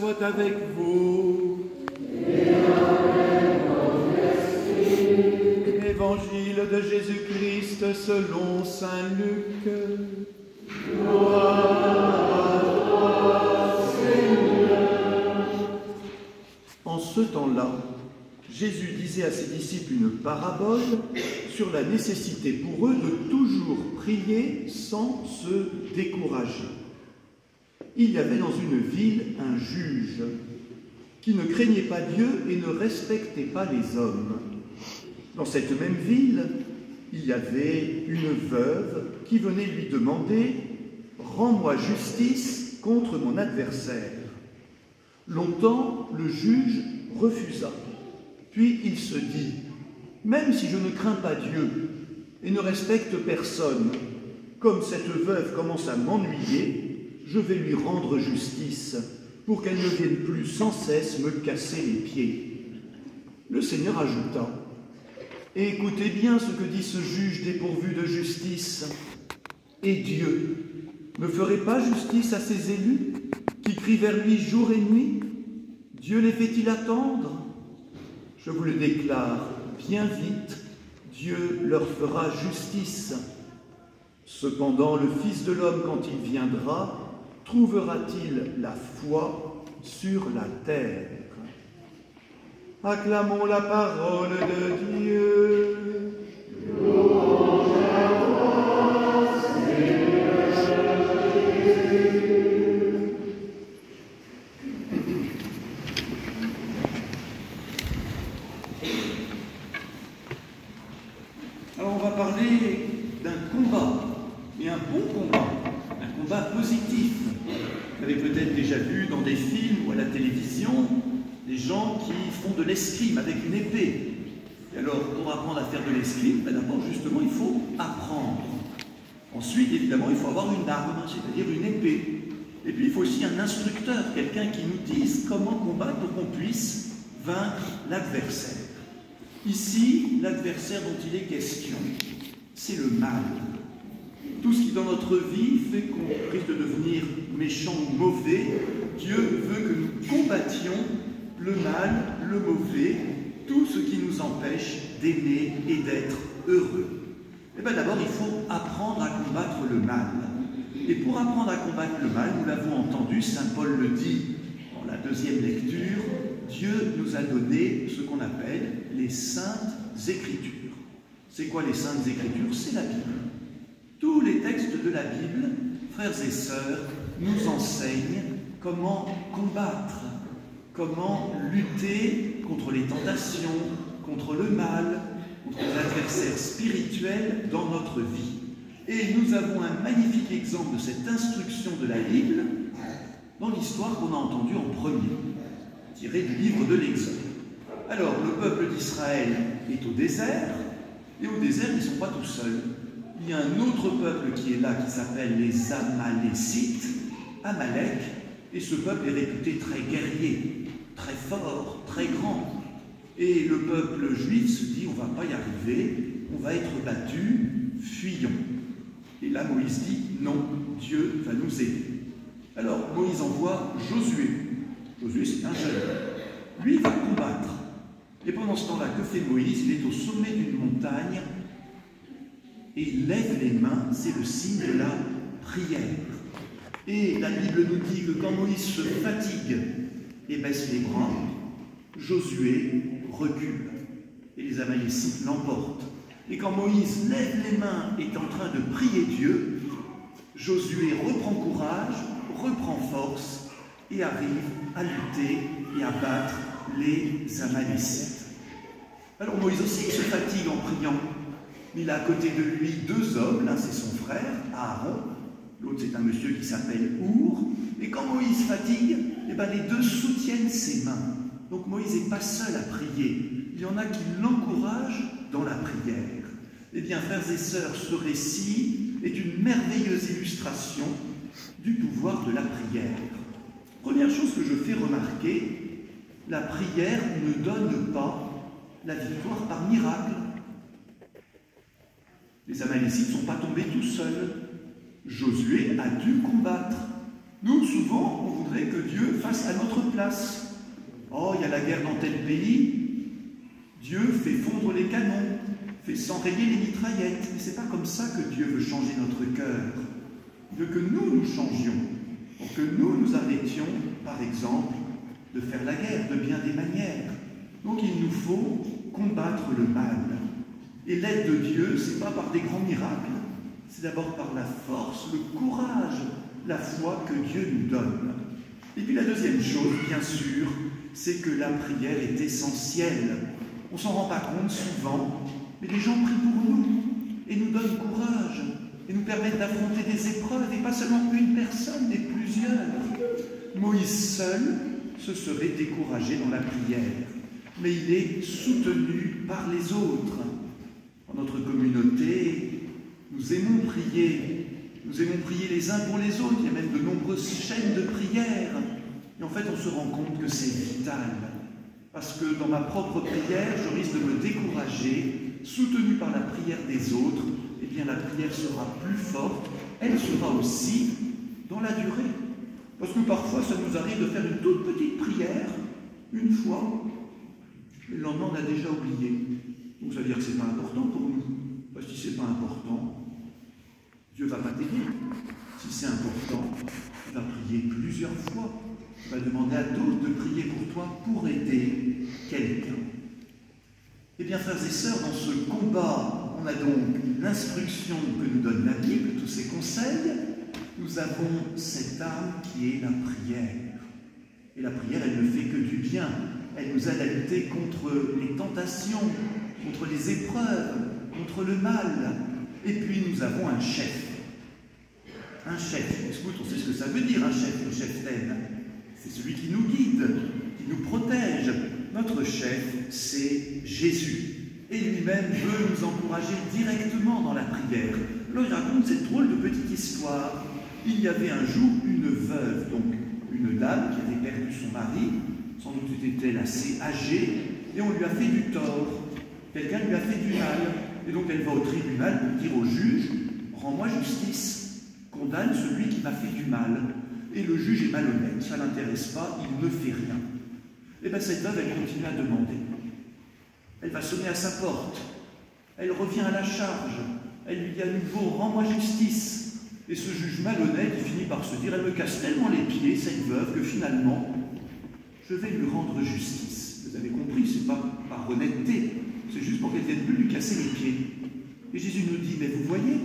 soit avec vous. Et avec votre esprit. Évangile de Jésus-Christ selon saint Luc. Gloire à toi, Seigneur. En ce temps-là, Jésus disait à ses disciples une parabole sur la nécessité pour eux de toujours prier sans se décourager. Il y avait dans une ville un juge qui ne craignait pas Dieu et ne respectait pas les hommes. Dans cette même ville, il y avait une veuve qui venait lui demander « Rends-moi justice contre mon adversaire ». Longtemps, le juge refusa. Puis il se dit « Même si je ne crains pas Dieu et ne respecte personne, comme cette veuve commence à m'ennuyer, je vais lui rendre justice pour qu'elle ne vienne plus sans cesse me casser les pieds. » Le Seigneur ajouta « Écoutez bien ce que dit ce juge dépourvu de justice. Et Dieu ne ferait pas justice à ses élus qui crient vers lui jour et nuit? Dieu les fait-il attendre? Je vous le déclare, bien vite, Dieu leur fera justice. Cependant, le Fils de l'homme, quand il viendra, trouvera-t-il la foi sur la terre? Acclamons la parole de Dieu. Louange à toi, Seigneur Jésus. Alors on va parler d'un combat, mais un bon combat, un combat positif. Vous avez peut-être déjà vu dans des films ou à la télévision des gens qui font de l'escrime avec une épée. Et alors, pour apprendre à faire de l'escrime, d'abord, justement, il faut apprendre. Ensuite, évidemment, il faut avoir une arme, c'est-à-dire une épée. Et puis, il faut aussi un instructeur, quelqu'un qui nous dise comment combattre pour qu'on puisse vaincre l'adversaire. Ici, l'adversaire dont il est question, c'est le mal. Tout ce qui, dans notre vie, fait qu'on risque de devenir méchant ou mauvais, Dieu veut que nous combattions le mal, le mauvais, tout ce qui nous empêche d'aimer et d'être heureux. Et bien d'abord, il faut apprendre à combattre le mal. Et pour apprendre à combattre le mal, nous l'avons entendu, saint Paul le dit dans la deuxième lecture, Dieu nous a donné ce qu'on appelle les Saintes Écritures. C'est quoi les Saintes Écritures? C'est la Bible. Tous les textes de la Bible, frères et sœurs, nous enseignent comment combattre, comment lutter contre les tentations, contre le mal, contre les adversaires spirituels dans notre vie. Et nous avons un magnifique exemple de cette instruction de la Bible dans l'histoire qu'on a entendue en premier, tirée du livre de l'Exode. Alors, le peuple d'Israël est au désert, et au désert, ils ne sont pas tout seuls. Il y a un autre peuple qui est là, qui s'appelle les Amalécites, Amalek, et ce peuple est réputé très guerrier, très fort, très grand. Et le peuple juif se dit, on ne va pas y arriver, on va être battu, fuyons. Et là, Moïse dit, non, Dieu va nous aider. Alors, Moïse envoie Josué. Josué, c'est un jeune. Lui, il va combattre. Et pendant ce temps-là, que fait Moïse? Il est au sommet d'une montagne et il lève les mains, c'est le signe de la prière. Et la Bible nous dit que quand Moïse se fatigue et baisse les bras, Josué recule et les Amalécites l'emportent. Et quand Moïse lève les mains et est en train de prier Dieu, Josué reprend courage, reprend force et arrive à lutter et à battre les Amalécites. Alors Moïse aussi se fatigue en priant. Il a à côté de lui deux hommes, l'un c'est son frère, Aaron, l'autre c'est un monsieur qui s'appelle Our, et quand Moïse fatigue, les deux soutiennent ses mains. Donc Moïse n'est pas seul à prier, il y en a qui l'encouragent dans la prière. Eh bien, frères et sœurs, ce récit est une merveilleuse illustration du pouvoir de la prière. Première chose que je fais remarquer, la prière ne donne pas la victoire par miracle. Les Amalécites ne sont pas tombés tout seuls. Josué a dû combattre, Nous, souvent, on voudrait que Dieu fasse à notre place. Oh, il y a la guerre dans tel pays, Dieu fait fondre les canons, fait s'enrayer les mitraillettes. Mais ce n'est pas comme ça que Dieu veut changer notre cœur. Il veut que nous changions, pour que nous arrêtions, par exemple, de faire la guerre de bien des manières. Donc il nous faut combattre le mal. Et l'aide de Dieu, ce n'est pas par des grands miracles, c'est d'abord par la force, le courage, la foi que Dieu nous donne. Et puis la deuxième chose, bien sûr, c'est que la prière est essentielle. On ne s'en rend pas compte souvent, mais les gens prient pour nous et nous donnent courage et nous permettent d'affronter des épreuves, et pas seulement une personne, mais plusieurs. Moïse seul se serait découragé dans la prière, mais il est soutenu par les autres. Dans notre communauté, nous aimons prier les uns pour les autres. Il y a même de nombreuses chaînes de prière. Et en fait, on se rend compte que c'est vital. Parce que dans ma propre prière, je risque de me décourager, soutenu par la prière des autres. Eh bien, la prière sera plus forte. Elle sera aussi dans la durée. Parce que parfois, ça nous arrive de faire une toute petite prière, une fois, et le lendemain, on a déjà oublié. Donc ça veut dire que ce n'est pas important pour nous. Parce que si ce n'est pas important, Dieu ne va pas t'aider. Si c'est important, tu vas prier plusieurs fois. Tu vas demander à d'autres de prier pour toi pour aider quelqu'un. Eh bien, frères et sœurs, dans ce combat, on a donc l'instruction que nous donne la Bible, tous ces conseils. Nous avons cette arme qui est la prière. Et la prière, elle ne fait que du bien. Elle nous aide à lutter contre les tentations, contre les épreuves, contre le mal. Et puis nous avons un chef. Un chef. Écoute, on sait ce que ça veut dire, un chef, le chef-taine. C'est celui qui nous guide, qui nous protège. Notre chef, c'est Jésus. Et lui-même veut nous encourager directement dans la prière. Alors il raconte cette drôle de petite histoire. Il y avait un jour une veuve, donc une dame qui avait perdu son mari. Sans doute était-elle assez âgée, et on lui a fait du tort. Quelqu'un lui a fait du mal. Et donc elle va au tribunal pour dire au juge, rends-moi justice, condamne celui qui m'a fait du mal. Et le juge est malhonnête, ça ne l'intéresse pas, il ne fait rien. Et bien cette veuve, elle continue à demander. Elle va sonner à sa porte, elle revient à la charge, elle lui dit à nouveau, rends-moi justice. Et ce juge malhonnête, il finit par se dire, elle me casse tellement les pieds, cette veuve, que finalement, je vais lui rendre justice. Vous avez compris, ce n'est pas par honnêteté, c'est juste pour qu'elle ne vienne plus lui casser les pieds. Et Jésus nous dit, mais vous voyez,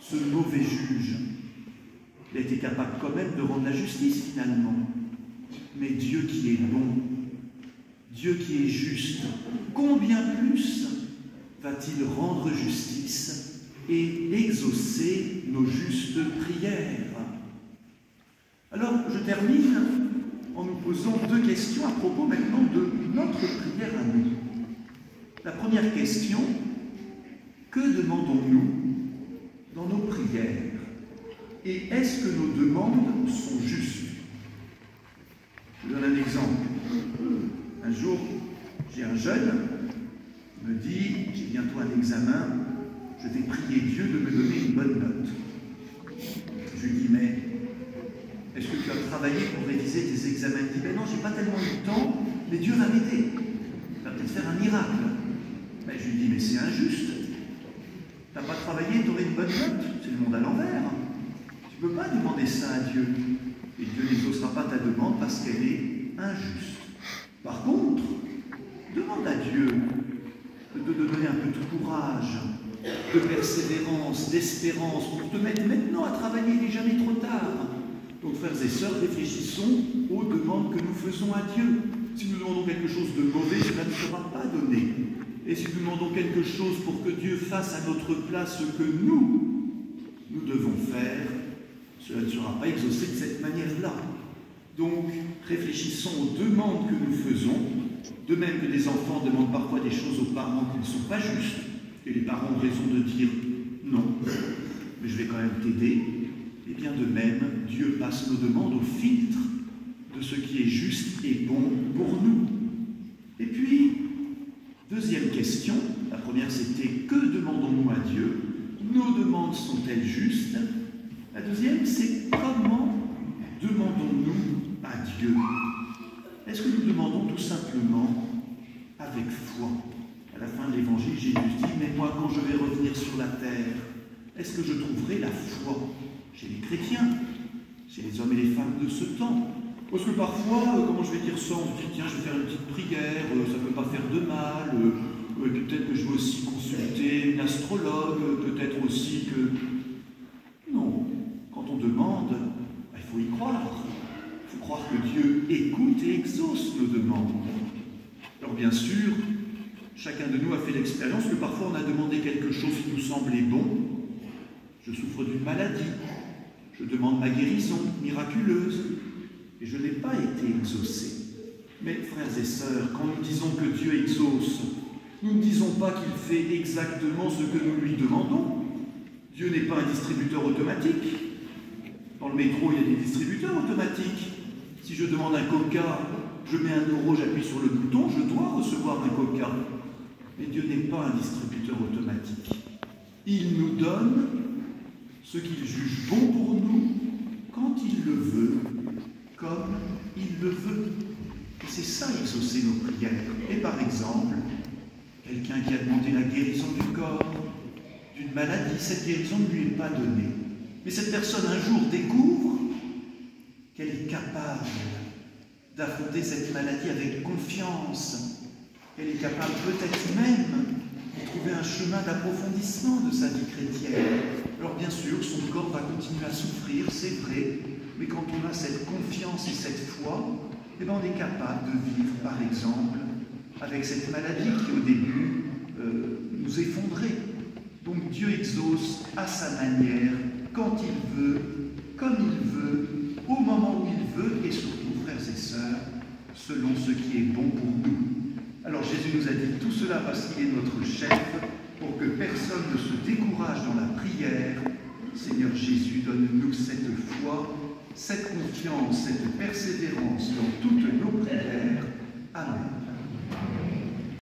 ce mauvais juge, il a été capable quand même de rendre la justice finalement. Mais Dieu qui est bon, Dieu qui est juste, combien plus va-t-il rendre justice et exaucer nos justes prières? Alors, je termine en nous posant deux questions à propos maintenant de notre prière à nous. La première question, que demandons-nous dans nos prières? Et est-ce que nos demandes sont justes? Je donne un exemple. Un jour, j'ai un jeune qui me dit, j'ai bientôt un examen, je vais prier Dieu de me donner une bonne note. Je lui dis, mais est-ce que tu as travaillé pour réviser tes examens? Il dit, ben non, j'ai pas tellement eu le temps, mais Dieu va m'aider. Il va peut-être faire un miracle. Ben, je lui dis, mais c'est injuste. Tu n'as pas travaillé, tu aurais une bonne note. C'est le monde à l'envers. Tu ne peux pas demander ça à Dieu. Et Dieu n'exaucera pas ta demande parce qu'elle est injuste. Par contre, demande à Dieu de te donner un peu de courage, de persévérance, d'espérance, pour te mettre maintenant à travailler, il n'est jamais trop tard. Donc, frères et sœurs, réfléchissons aux demandes que nous faisons à Dieu. Si nous demandons quelque chose de mauvais, cela ne sera pas donné. Et si nous demandons quelque chose pour que Dieu fasse à notre place ce que nous devons faire, cela ne sera pas exaucé de cette manière-là. Donc, réfléchissons aux demandes que nous faisons, de même que des enfants demandent parfois des choses aux parents qui ne sont pas justes, et les parents ont raison de dire non, mais je vais quand même t'aider. Et bien de même, Dieu passe nos demandes au filtre de ce qui est juste et bon pour nous. Et puis, deuxième question, la première c'était que demandons-nous à Dieu? Nos demandes sont-elles justes? La deuxième c'est comment Dieu? Est-ce que nous demandons tout simplement avec foi? À la fin de l'Évangile, Jésus dit, mais moi, quand je vais revenir sur la terre, est-ce que je trouverai la foi chez les chrétiens, chez les hommes et les femmes de ce temps? Parce que parfois, comment je vais dire ça, on se dit, tiens, je vais faire une petite prière, ça ne peut pas faire de mal, et puis peut-être que je vais aussi consulter une astrologue, peut-être aussi que... Non, quand on demande, il faut y croire. Il faut croire que Dieu écoute et exauce nos demandes. Alors bien sûr, chacun de nous a fait l'expérience que parfois on a demandé quelque chose qui nous semblait bon. Je souffre d'une maladie, je demande ma guérison miraculeuse, et je n'ai pas été exaucé. Mais frères et sœurs, quand nous disons que Dieu exauce, nous ne disons pas qu'il fait exactement ce que nous lui demandons. Dieu n'est pas un distributeur automatique. Dans le métro, il y a des distributeurs automatiques. Si je demande un coca, je mets 1 euro, j'appuie sur le bouton, je dois recevoir un coca. Mais Dieu n'est pas un distributeur automatique. Il nous donne ce qu'il juge bon pour nous, quand il le veut, comme il le veut. Et c'est ça, exaucer nos prières. Et par exemple, quelqu'un qui a demandé la guérison du corps, d'une maladie, cette guérison ne lui est pas donnée. Mais cette personne, un jour, découvre qu'elle est capable d'affronter cette maladie avec confiance. Elle est capable peut-être même de trouver un chemin d'approfondissement de sa vie chrétienne. Alors bien sûr, son corps va continuer à souffrir, c'est vrai, mais quand on a cette confiance et cette foi, eh bien on est capable de vivre, par exemple, avec cette maladie qui au début nous effondrait. Donc Dieu exauce à sa manière, quand il veut, comme il veut, au moment où il veut, et surtout, frères et sœurs, selon ce qui est bon pour nous. Alors Jésus nous a dit tout cela parce qu'il est notre chef, pour que personne ne se décourage dans la prière. Seigneur Jésus, donne-nous cette foi, cette confiance, cette persévérance dans toutes nos prières. Amen.